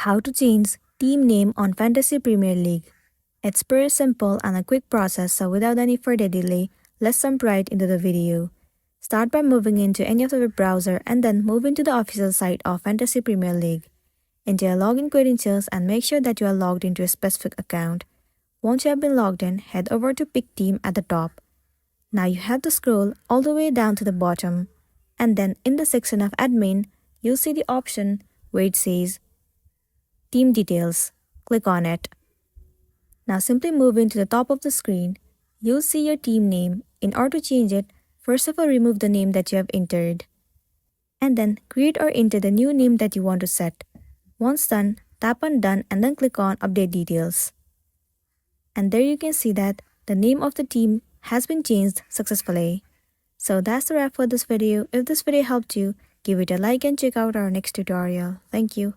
How to change team name on Fantasy Premier League. It's pretty simple and a quick process, so without any further delay, let's jump right into the video. Start by moving into any of the web browser and then move into the official site of Fantasy Premier League. Enter your login credentials and make sure that you are logged into a specific account. Once you have been logged in, head over to Pick Team at the top. Now you have to scroll all the way down to the bottom, and then in the section of Admin, you'll see the option where it says Team Details. Click on it. Now simply move into the top of the screen. You'll see your team name. In order to change it, first of all remove the name that you have entered. And then create or enter the new name that you want to set. Once done, tap on Done and then click on Update Details. And there you can see that the name of the team has been changed successfully. So that's the wrap for this video. If this video helped you, give it a like and check out our next tutorial. Thank you.